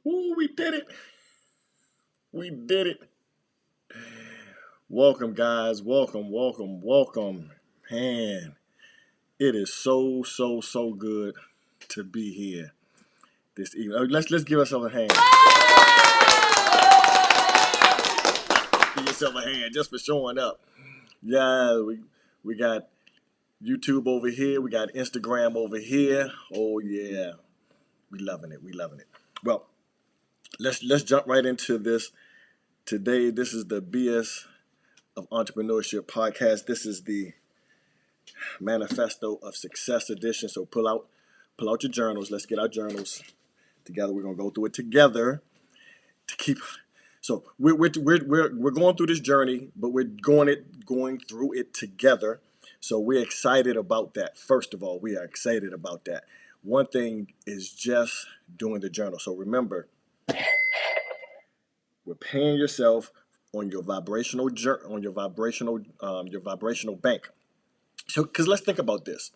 Ooh, we did it. We did it. Welcome, guys. Welcome, welcome, welcome. Man, it is so good to be here this evening. Let's give ourselves a hand. Give yourself a hand just for showing up. Yeah, we got YouTube over here. We got Instagram over here. Oh yeah, we loving it. We loving it. Well, let's jump right into this today. This is the BS of Entrepreneurship podcast. This is the Manifesto of Success edition. So pull out your journals. Let's get our journals together. We're gonna go through it together to keep. So we're going through this journey, but we're going through it together. So we're excited about that. First of all, we are excited about that. One thing is just doing the journal. So remember, we're paying yourself on your vibrational bank. So, because let's think about this.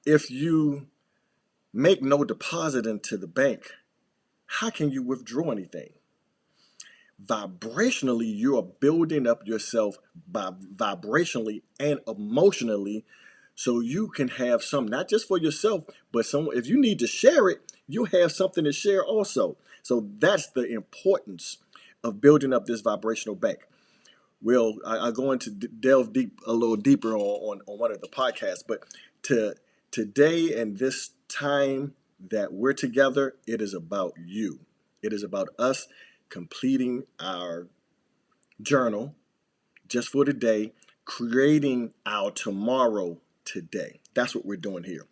If you make no deposit into the bank, how can you withdraw anything? Vibrationally, you are building up yourself vibrationally and emotionally, so you can have some, not just for yourself, but some. If you need to share it, you have something to share also. So that's the importance of building up this vibrational bank. I go into delve deep a little deeper on one of the podcasts, but today and this time that we're together, it is about you. It is about us completing our journal just for today, creating our tomorrow today. That's what we're doing here.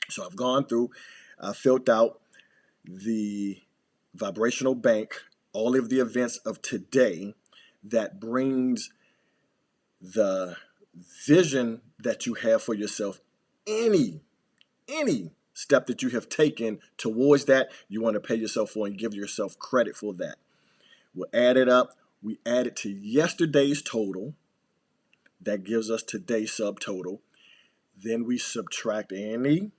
So I've gone through, I filled out the vibrational bank, all of the events of today that brings the vision that you have for yourself. Any step that you have taken towards that, you want to pay yourself for and give yourself credit for that. We'll add it up. We add it to yesterday's total. That gives us today's subtotal. Then we subtract any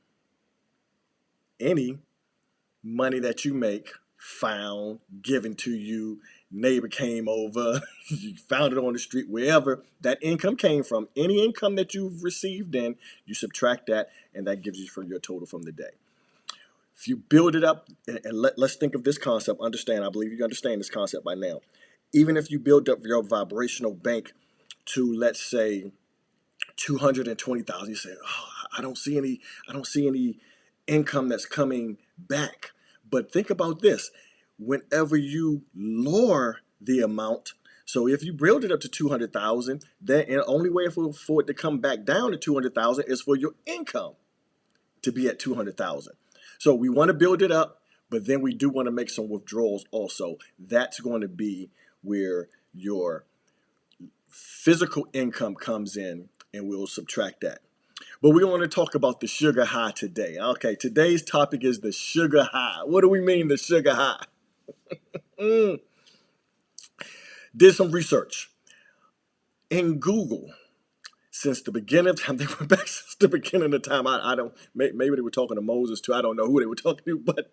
money that you make, found, given to you, neighbor came over, you found it on the street, wherever that income came from. Any income that you've received in, you subtract that, and that gives you for your total from the day. If you build it up, and let's think of this concept, I believe you understand this concept by now. Even if you build up your vibrational bank to, let's say, 220,000, you say, oh, I don't see any income that's coming back. But think about this. Whenever you lower the amount, so if you build it up to 200,000, then the only way for it to come back down to 200,000 is for your income to be at 200,000. So we want to build it up, but then we do want to make some withdrawals also. That's going to be where your physical income comes in, and we'll subtract that. But we want to talk about the sugar high today. Okay, today's topic is the sugar high. What do we mean, the sugar high? Did some research. In Google, since the beginning of time, they went back since the beginning of time. I don't, maybe they were talking to Moses too. I don't know who they were talking to, but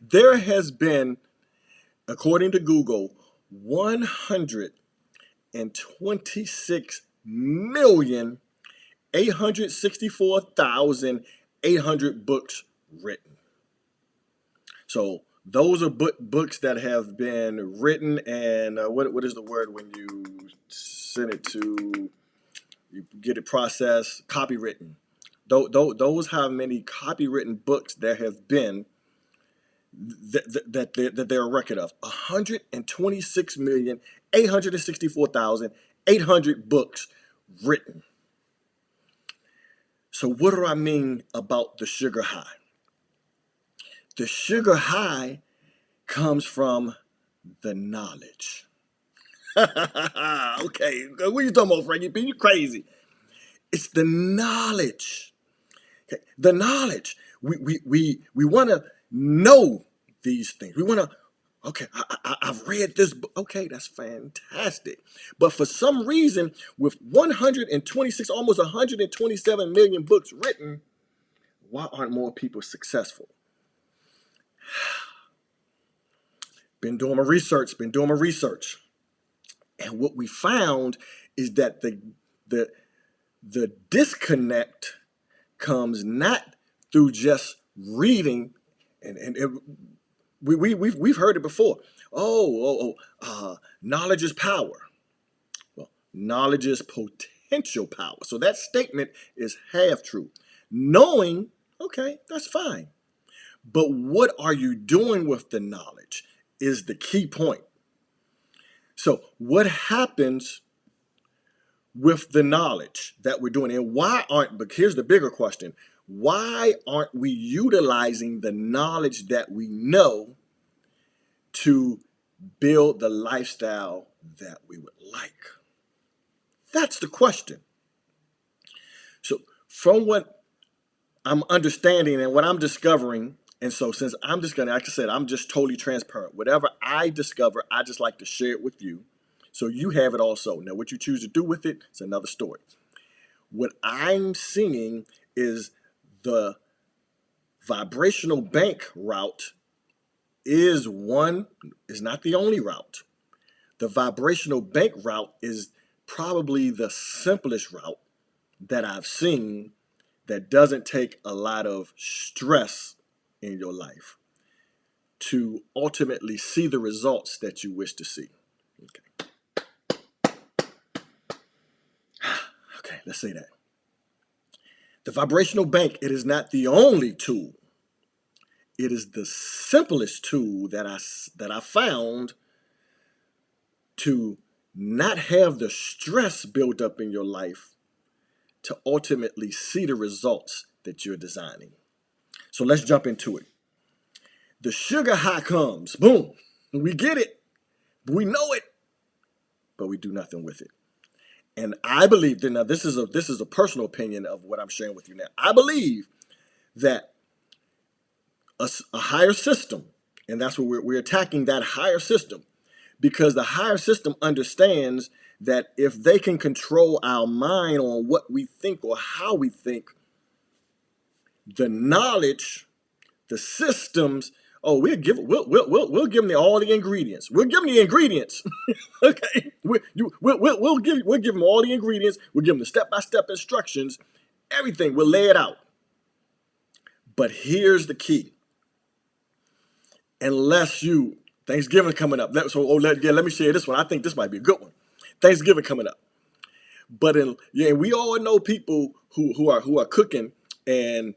there has been, according to Google, 126,864,800 books written. So those are books that have been written, and what is the word when you send it to, you get it processed, copywritten. Those how many copywritten books there have been that they're a record of. 126,864,800 books written. So what do I mean about the sugar high? The sugar high comes from the knowledge. Okay, what are you talking about, Frankie? You crazy. It's the knowledge. Okay. The knowledge. We want to know these things. We want to, okay, I've read this book. Okay, that's fantastic. But for some reason, with 126, almost 127 million books written, why aren't more people successful? been doing my research. And what we found is that the disconnect comes not through just reading, and we've heard it before. Knowledge is power. Well, knowledge is potential power. So that statement is half true. Knowing, okay, that's fine. But what are you doing with the knowledge is the key point. So what happens with the knowledge that we're doing, and but here's the bigger question: why aren't we utilizing the knowledge that we know to build the lifestyle that we would like? That's the question. So from what I'm understanding and what I'm discovering, and so since I'm just gonna, like I said, I'm just totally transparent. Whatever I discover, I just like to share it with you, so you have it also. Now, what you choose to do with it is another story. What I'm seeing is the vibrational bank route is not the only route. The vibrational bank route is probably the simplest route that I've seen that doesn't take a lot of stress in your life to ultimately see the results that you wish to see. Okay. Okay, let's say that. The vibrational bank, it is not the only tool. It is the simplest tool that I found to not have the stress build up in your life to ultimately see the results that you're designing. So let's jump into it. The sugar high comes, boom, we get it, we know it, but we do nothing with it. And I believe that, now this is a personal opinion of what I'm sharing with you now. I believe that a higher system, and that's what we're attacking, that higher system, because the higher system understands that if they can control our mind on what we think or how we think, the knowledge, the systems, we'll give them all the ingredients. We'll give them the ingredients. Okay, we'll give them all the ingredients. We'll give them the step-by-step instructions. Everything, we'll lay it out. But here's the key. Thanksgiving coming up. Let me share this one. I think this might be a good one. Thanksgiving coming up. But we all know people who are cooking, and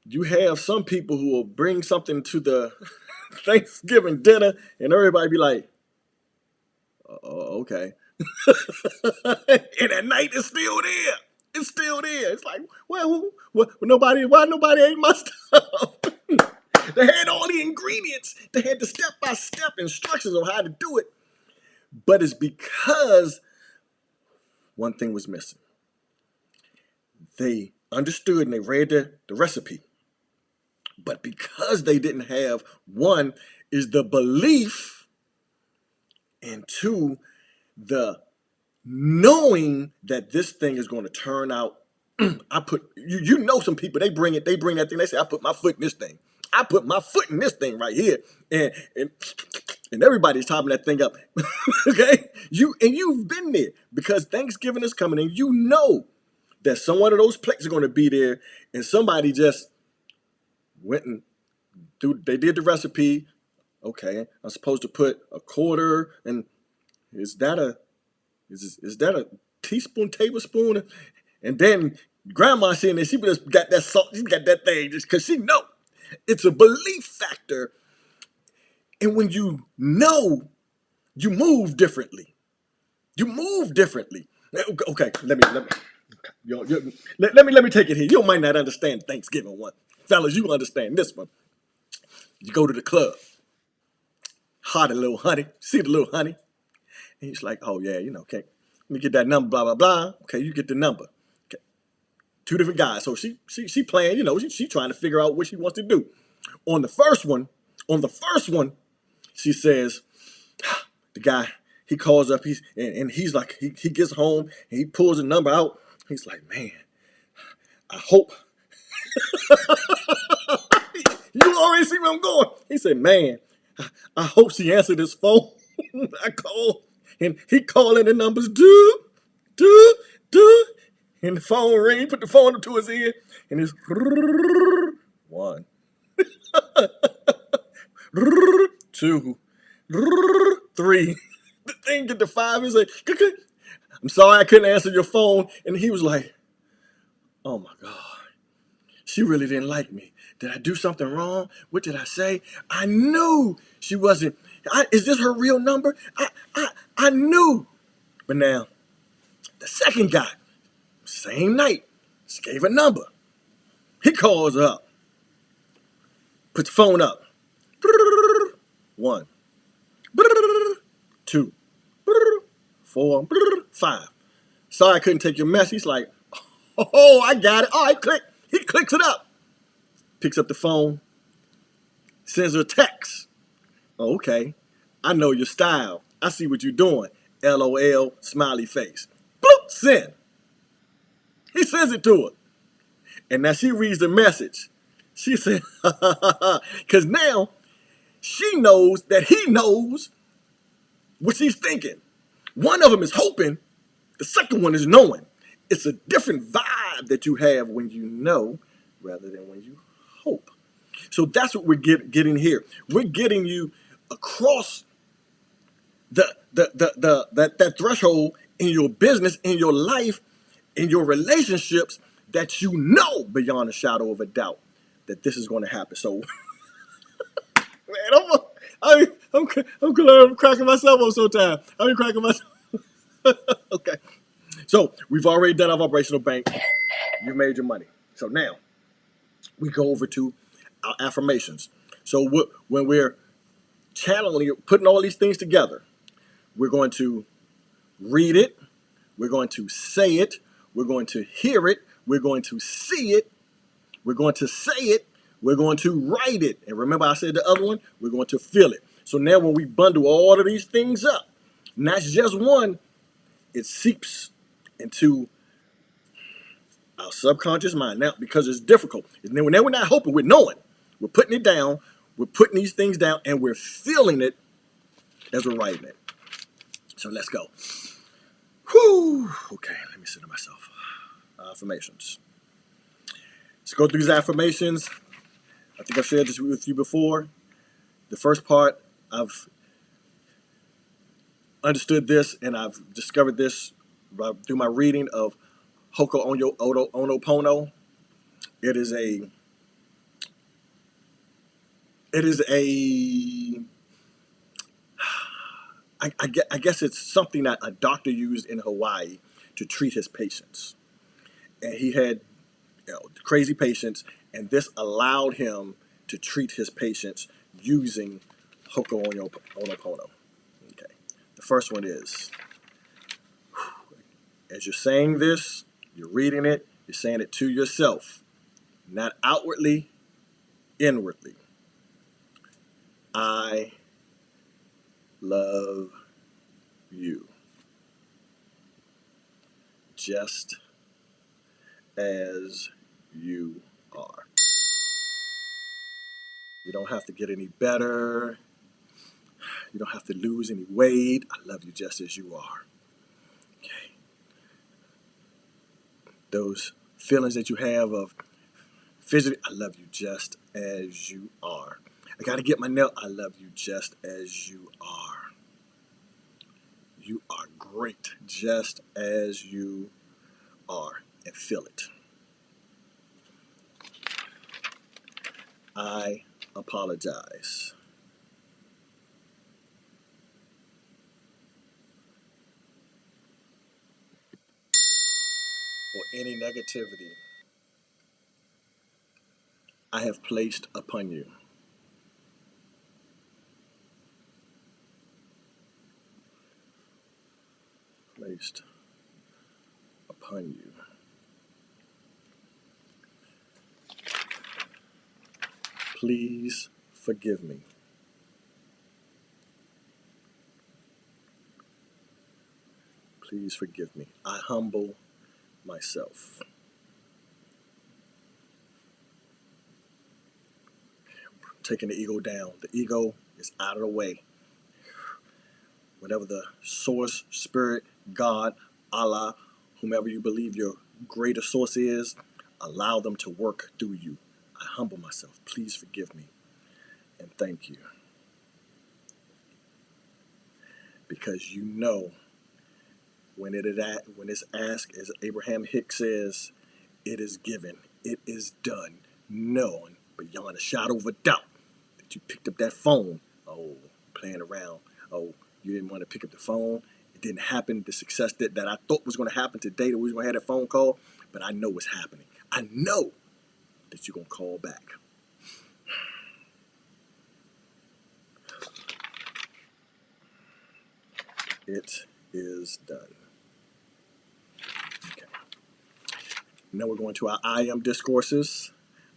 you have some people who will bring something to the Thanksgiving dinner, and everybody be like, "Oh, okay." And at night it's still there. It's still there. It's like, well, why nobody ate my stuff? They had all the ingredients. They had the step-by-step instructions on how to do it. But it's because one thing was missing. They understood and they read the recipe. But because they didn't have, one, is the belief, and two, the knowing that this thing is going to turn out. You know some people, they bring that thing, they say, I put my foot in this thing. I put my foot in this thing right here. And everybody's topping that thing up. Okay? You've been there because Thanksgiving is coming, and you know that some one of those plates are going to be there, and somebody just went and they did the recipe. Okay, I'm supposed to put a quarter, and is that a teaspoon, tablespoon? And then grandma sitting there, she just got that salt, she got that thing just because she know. It's a belief factor. And when you know, you move differently. You move differently. Okay, let me take it here. You might not understand Thanksgiving one. Fellas, you understand this one. You go to the club. Hot a little honey. See the little honey. And he's like, oh yeah, okay. Let me get that number, blah, blah, blah. Okay, you get the number. Okay. Two different guys. So she playing, she trying to figure out what she wants to do. On the first one, she says, the guy, he calls up, he's like, he gets home and he pulls a number out. He's like, man, I hope. You already see where I'm going. He said, man, I hope she answered his phone. I called, and he calling the numbers, do, do, do. And the phone ring, put the phone up to his ear, and it's one, two, three. The thing get to five, he's like, I'm sorry I couldn't answer your phone. And he was like, oh my God, she really didn't like me. Did I do something wrong? What did I say? I knew she wasn't. Is this her real number? I knew. But now, the second guy, same night, just gave a number. He calls her up, puts the phone up. One, two, four, five. Sorry I couldn't take your message. He's like, oh, I got it. All right, click. He clicks it up. Picks up the phone, sends her a text. Oh, okay. I know your style. I see what you're doing. LOL, smiley face. Bloop, send. He sends it to her. And now she reads the message. She said, because now she knows that he knows what she's thinking. One of them is hoping, the second one is knowing. It's a different vibe that you have when you know rather than when you hope. So that's what we're getting here. We're getting you across that threshold in your business, in your life, in your relationships, that you know beyond a shadow of a doubt that this is going to happen. So, man, I'm cracking myself up sometimes. I'm cracking myself. Okay. So we've already done our vibrational bank. You made your money. So now we go over to our affirmations. So when we're channeling, putting all these things together, we're going to read it. We're going to say it. We're going to hear it. We're going to see it. We're going to say it. We're going to write it. And remember I said the other one, we're going to feel it. So now when we bundle all of these things up, not just one, it seeps into our subconscious mind. Now, because it's difficult. And then we're not hoping, we're knowing. We're putting it down. We're putting these things down, and we're feeling it as we're writing it. So let's go. Whew. Okay, let me center myself. Affirmations. Let's go through these affirmations. I think I've shared this with you before. The first part, I've understood this and I've discovered this through my reading of Ho'oponopono. It is I guess it's something that a doctor used in Hawaii to treat his patients. And he had crazy patients, and this allowed him to treat his patients using Ho'oponopono. Okay. The first one is, as you're saying this, you're reading it, you're saying it to yourself, not outwardly, inwardly. I love you just as you are. You don't have to get any better. You don't have to lose any weight. I love you just as you are. Okay. Those feelings that you have of physically, I love you just as you are. I got to get my nail. I love you just as you are. You are great just as you are. And feel it. I apologize. For any negativity I have placed upon you. Placed upon you. Please forgive me. Please forgive me. I humble myself. taking the ego down. The ego is out of the way. Whatever the source, spirit, God, Allah, whomever you believe your greater source is, allow them to work through you. I humble myself. Please forgive me and thank you. Because you know when it's asked, as Abraham Hicks says, it is given. It is done. Knowing beyond a shadow of a doubt that you picked up that phone. Oh, playing around. Oh, you didn't want to pick up the phone. It didn't happen. The success that I thought was going to happen today, that we was going to have that phone call, but I know what's happening. I know that you're going to call back. It is done. Okay. Now we're going to our I am discourses.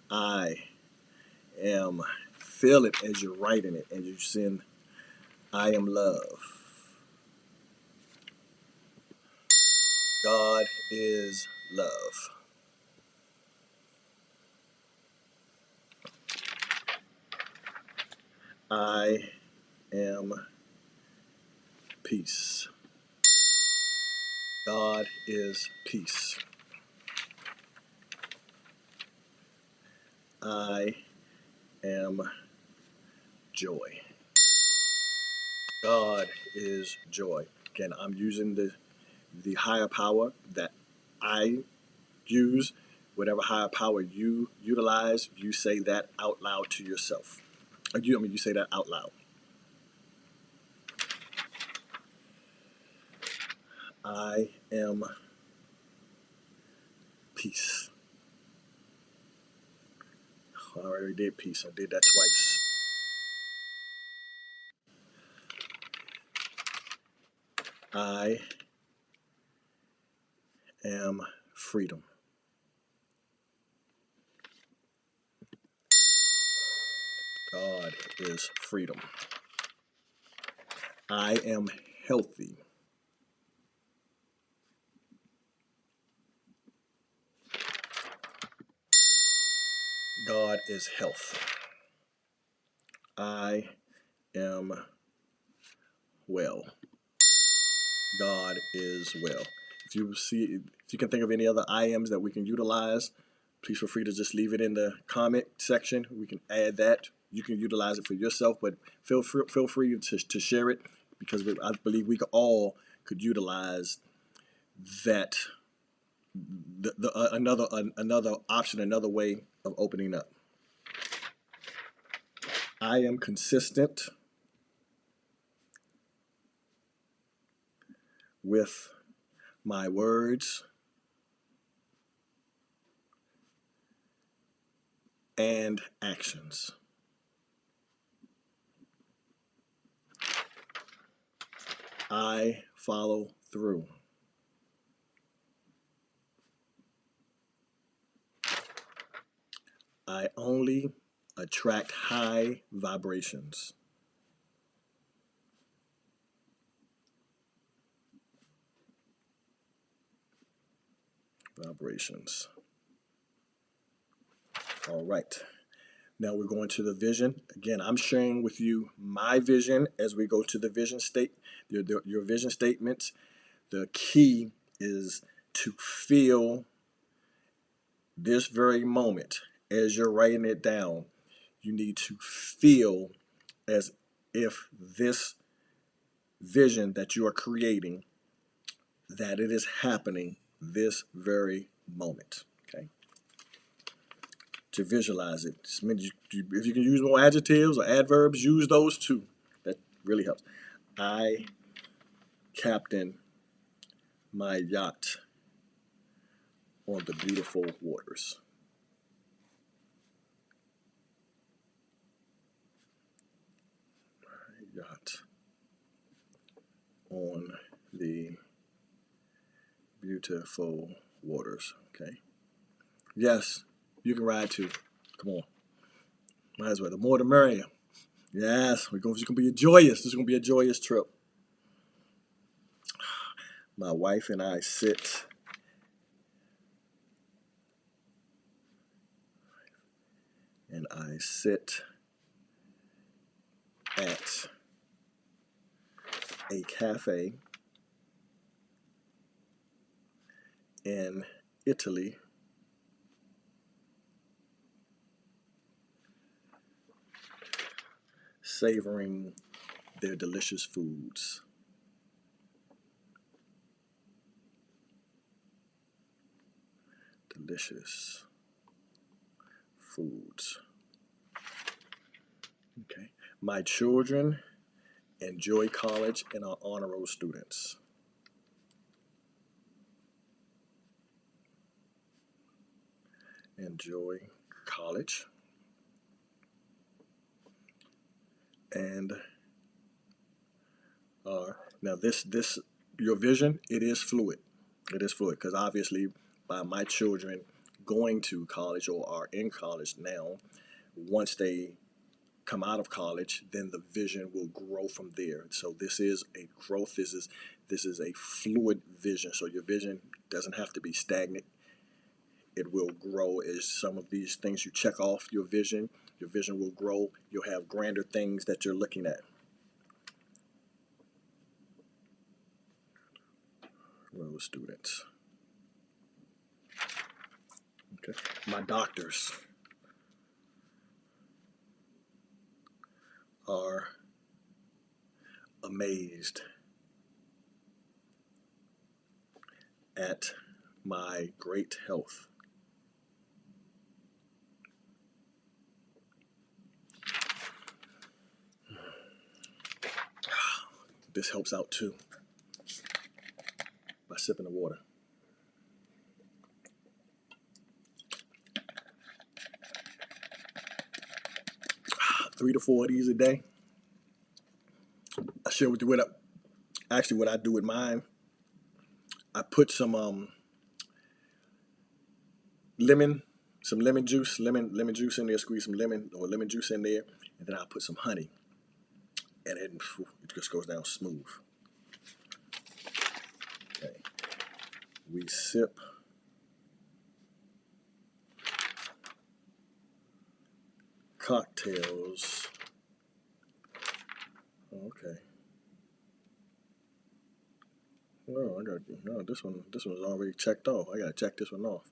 I am. Feel it as you're writing it, as you send I am love. God is love. I am peace. God is peace. I am joy. God is joy. Again, I'm using the higher power that I use. Whatever higher power you utilize, you say that out loud to yourself. You say that out loud. I am peace. I already did peace. I did that twice. I am freedom. God is freedom. I am healthy. God is health. I am well. God is well. If you can think of any other I ams that we can utilize, please feel free to just leave it in the comment section. We can add that. You can utilize it for yourself, but feel free to share it, because I believe we all could utilize that. Another option, another way of opening up. I am consistent with my words and actions. I follow through. I only attract high vibrations. All right. Now we're going to the vision. Again, I'm sharing with you my vision as we go to the vision your vision statements. The key is to feel this very moment as you're writing it down. You need to feel as if this vision that you are creating, that it is happening this very moment. Okay. To visualize it. If you can use more adjectives or adverbs, use those too. That really helps. I captain my yacht on the beautiful waters. My yacht on the beautiful waters. Okay. Yes, you can ride too. Come on. Might as well. The more the merrier. Yes, it's going to be joyous. This is going to be a joyous trip. My wife and I sit at a cafe in Italy savoring their delicious foods. Delicious foods. Okay. My children enjoy college and are honor roll students. Enjoy college and are now this your vision, it is fluid. It is fluid because obviously by my children going to college or are in college now, once they come out of college, then the vision will grow from there. So this is a growth. This is a fluid vision. So your vision doesn't have to be stagnant. It will grow as some of these things you check off your vision. Your vision will grow. You'll have grander things that you're looking at. Those students. Okay. My doctors are amazed at my great health. This helps out too by sipping the water. Three to four of these a day. I share with you what I do with mine. I put some lemon juice in there, squeeze some lemon or lemon juice in there, and then I put some honey, and it just goes down smooth. Okay, we sip cocktails. Okay. Oh, this one's already checked off. I gotta check this one off.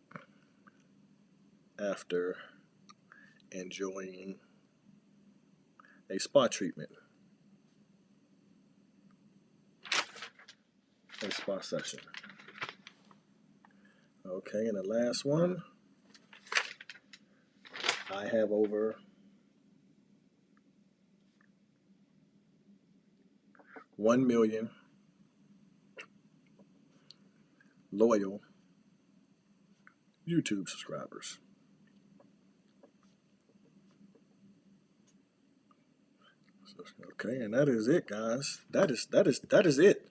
After enjoying a spa treatment, a spa session. Okay, and the last one, I have over 1 million loyal YouTube subscribers. Okay, and that is it, guys. That is it.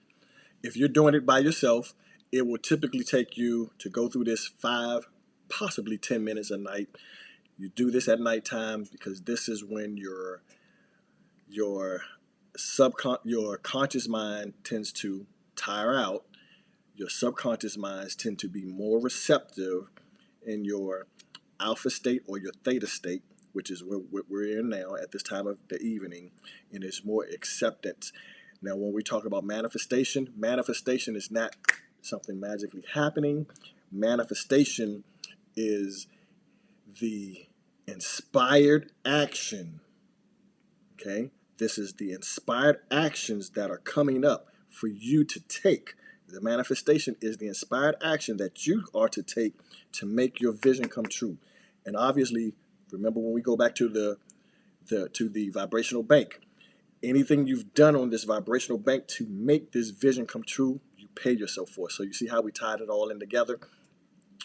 If you're doing it by yourself, it will typically take you to go through this 5, possibly 10 minutes a night. You do this at nighttime because this is when your conscious mind tends to tire out. Your subconscious minds tend to be more receptive in your alpha state or your theta state, which is what we're in now at this time of the evening, and it's more acceptance. Now, when we talk about manifestation is not something magically happening. Manifestation is the inspired action. Okay? This is the inspired actions that are coming up for you to take. The manifestation is the inspired action that you are to take to make your vision come true. And obviously, remember when we go back to the vibrational bank, anything you've done on this vibrational bank to make this vision come true, you pay yourself for. So you see how we tied it all in together?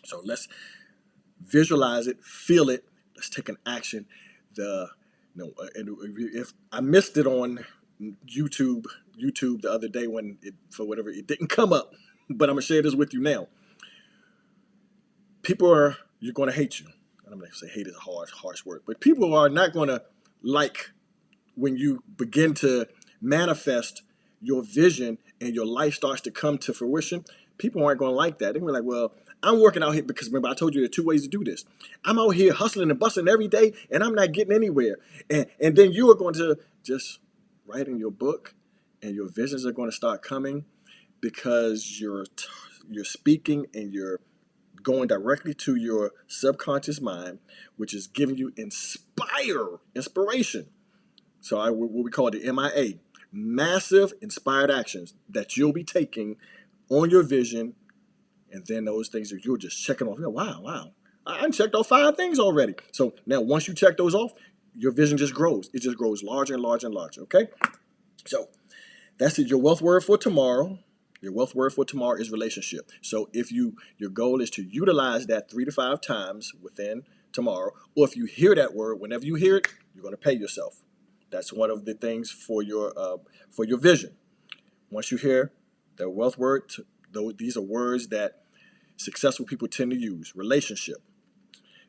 So let's visualize it, feel it. Let's take an action. And if I missed it on YouTube the other day when it didn't come up, but I'm gonna share this with you now. You're gonna hate you. I'm gonna say hate is a harsh word, but people are not gonna like when you begin to manifest your vision and your life starts to come to fruition. People aren't gonna like that. They're gonna be like, well, I'm working out here because remember I told you there are 2 ways to do this. I'm out here hustling and bustling every day and I'm not getting anywhere. And then you are going to just writing your book, and your visions are going to start coming because you're speaking and you're going directly to your subconscious mind, which is giving you inspiration. So what we call the MIA, massive inspired actions that you'll be taking on your vision, and then those things that you're just checking off. Wow, I checked off 5 things already. So now once you check those off, your vision just grows. It just grows larger and larger and larger. Okay, so that's it. Your wealth word for tomorrow. Your wealth word for tomorrow is relationship. So if your goal is to utilize that 3 to 5 times within tomorrow, or if you hear that word, whenever you hear it, you're going to pay yourself. That's one of the things for your vision. Once you hear the wealth word, these are words that successful people tend to use. Relationship.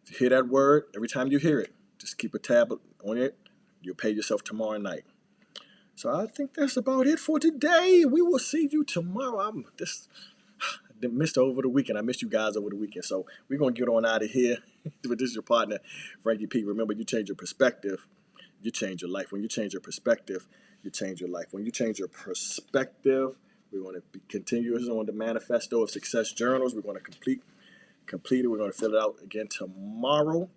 If you hear that word, every time you hear it, just keep a tab on it. You'll pay yourself tomorrow night. So I think that's about it for today. We will see you tomorrow. I missed over the weekend. I missed you guys over the weekend. So we're going to get on out of here. But this is your partner, Frankie P. Remember, you change your perspective, you change your life. When you change your perspective, you change your life. When you change your perspective, we want to continue on the Manifesto of Success Journals. We're going to complete it. We're going to fill it out again tomorrow.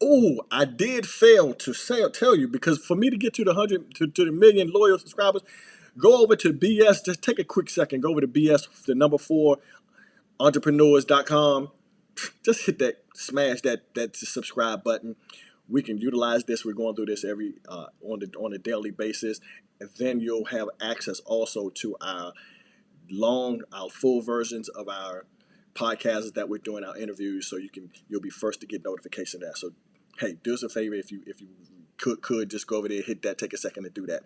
Oh, I did fail to tell you, because for me to get to the 100 to the million loyal subscribers, go over to BS. Just take a quick second. Go over to BS, the number 4 entrepreneurs.com. Just hit that, smash that subscribe button. We can utilize this. We're going through this every on a daily basis, and then you'll have access also to our full versions of our podcasts that we're doing, our interviews, so you'll be first to get notification of that. So hey, do us a favor, if you could just go over there, hit that, take a second to do that.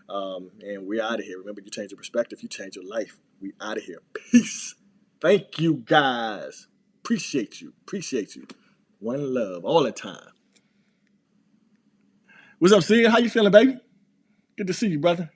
And we're out of here. Remember, you change your perspective, you change your life. We out of here. Peace. Thank you guys. Appreciate you. One love all the time. What's up, Sid? How you feeling, baby? Good to see you, brother.